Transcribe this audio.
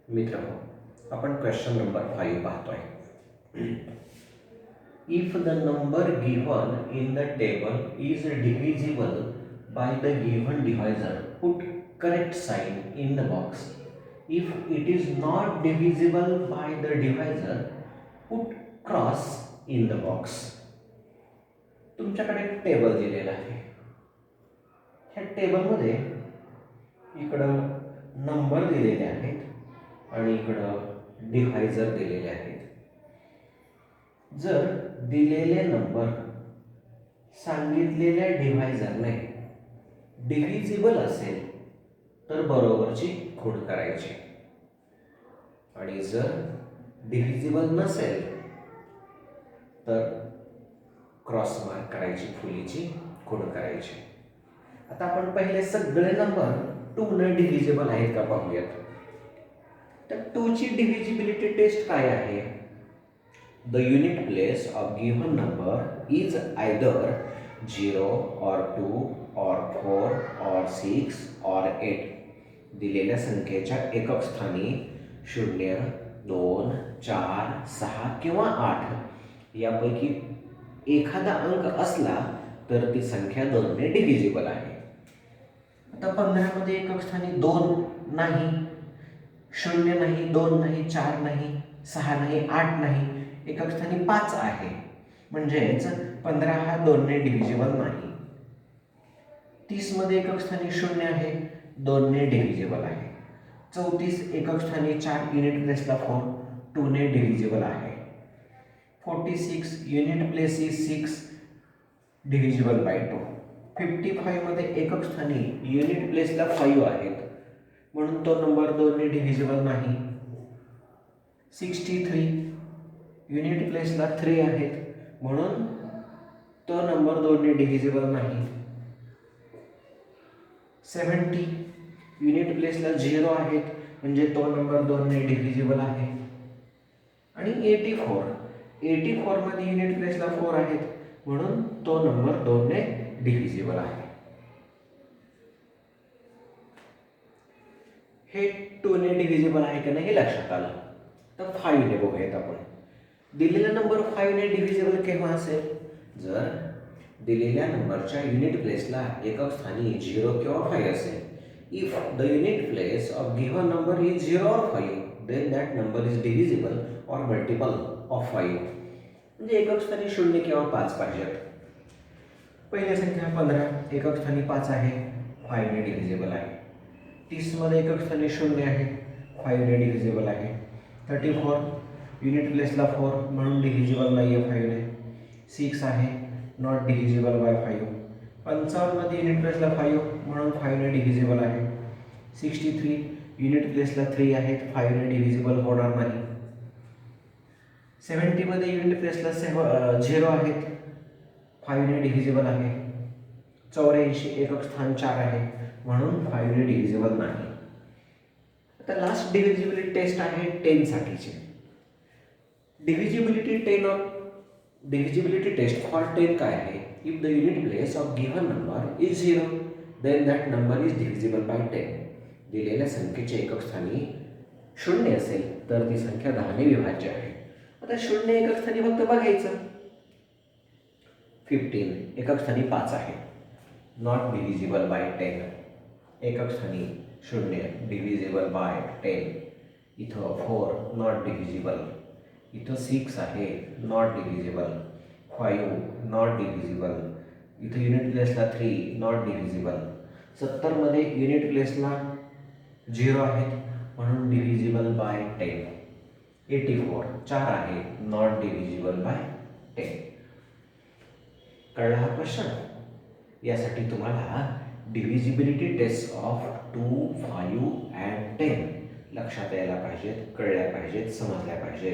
मित्रांनो, आपण question number 5 पाहतोय. If the number given in the table is divisible by the given divisor, put correct sign in the box. If it is not divisible by the divisor, put cross in the box. तुमच्याकडे एक table दिलेला आहे. ह्या टेबलमध्ये इकडं number दिलेले आहेत आणि इकडं डिव्हायजर दिलेले आहेत. जर दिलेले नंबर सांगितलेल्या डिव्हायजरने डिव्हिजिबल असेल तर बरोबरची खूण करायची, आणि जर डिव्हिजिबल नसेल तर क्रॉस मार्क करायची, फुलीची खूण करायची. आता आपण पहिले सगळे नंबर 2 ने डिव्हिजिबल आहेत का पाहूयात. तर 2 ची डिव्हिजिबिलिटी टेस्ट काय आहे? The unit place of given number is either 0 or 2 or 4 or 6 or 8. दिलेल्या संख्येच्या एकक स्थानी 0, 2, 4, 6 किंवा 8 यापैकी एखादा अंक असला तर ती संख्या 2 ने डिव्हिजिबल आहे. आता 15 मध्ये एकक स्थानी 2 नाही, 0 नाही, 2 नाही, 4 नाही, 6 नाही, 8 नाही, एकक स्थानी 5 आहे. म्हणजेच 15 हा 2 ने डिव्हिजिबल नाही. 30 मध्ये एकक स्थानी 0 आहे, 2 ने डिव्हिजिबल आहे. 34 एकक स्थानी 4, युनिट प्लेसला 4, 2 ने डिव्हिजिबल आहे. 46 unit place is 6, divisible by 2. 55 मध्ये एकक स्थानी युनिट प्लेसला 5 आहेत, म्हणून तो नंबर 2 ने डिव्हिजिबल नाही. 63 युनिट प्लेसला 3 आहेत, म्हणून तो नंबर 2 ने डिव्हिजिबल नाही. 70 युनिट प्लेसला 0 आहेत, म्हणजे तो नंबर 2 ने डिव्हिजिबल आहे. आणि 84 मध्ये युनिट प्लेसला 4 आहेत, म्हणून तो नंबर 2 ने डिव्हिजिबल आहे. हे 2 ने डिव्हिजिबल आहे का नाही हे लक्षात आलं. तर 5 ने बघूयात आपण. दिलेला नंबर 5 ने डिव्हिजिबल केव्हा असेल? जर दिलेल्या नंबरच्या युनिट प्लेसला एकक स्थानी 0 किंवा 5 असेल. If the unit place of given number is 0 or 5, then that number is divisible or multiple of 5. म्हणजे एकक स्थानी 0 किंवा 5 पाहिजेत. पहिली संख्या 15 एकक स्थानी 5 आहे, 5 ने डिव्हिजिबल आहे. 30 मध्ये एकक स्थानी 0 आहे, 5 ने डिव्हिजिबल आहे. 34 युनिट प्लेसला 4, म्हणून डिव्हिजिबल नाही आहे 5 ने. 6 आहे, नॉट डिव्हिजिबल बाय 5. 55 मध्ये युनिट प्लेसला 5, म्हणून 5 ने डिव्हिजिबल आहे. 63 युनिट प्लेसला 3 आहेत, 5 ने डिव्हिजिबल होणार नाही. 70 मध्ये युनिट प्लेसला 0 आहेत, 5 ने डिव्हिजिबल आहे. 84 एकक स्थान 4 आहे, म्हणून 5 ने डिव्हिजिबल नाही. आता लास्ट डिव्हिजिबिलिटी टेस्ट आहे 10 साठीची. डिव्हिजिबिलिटी टेस्ट फॉर 10 काय आहे? If the unit place of given number is 0, then that number is divisible by 10. दिलेल्या संख्येचे एकक स्थानी 0 असेल तर ती संख्या 10 ने विभाज्य आहे. आता 0 एकक स्थानी फक्त बघायचं. 15 एकक स्थानी 5 आहे, नॉट डिव्हिजिबल बाय 10. एकक स्थानी 0 डिव्हिजिबल बाय 10. इथं 4 नॉट डिव्हिजिबल. इथं 6 आहे, नॉट डिव्हिजिबल. 5 not divisible. इथं युनिट प्लेसला 3 नॉट डिव्हिजिबल. 70 मध्ये युनिट प्लेसला 0 आहेत, म्हणून डिव्हिजिबल बाय 10. 84 4 आहे, नॉट डिव्हिजिबल बाय 10. कळला हा क्वेश्चन? यासाठी तुम्हाला डिव्हिजिबिलिटी टेस्ट ऑफ 2, 5 and 10 लक्षात यायला पाहिजेत, कळल्या पाहिजेत, समजल्या पाहिजे.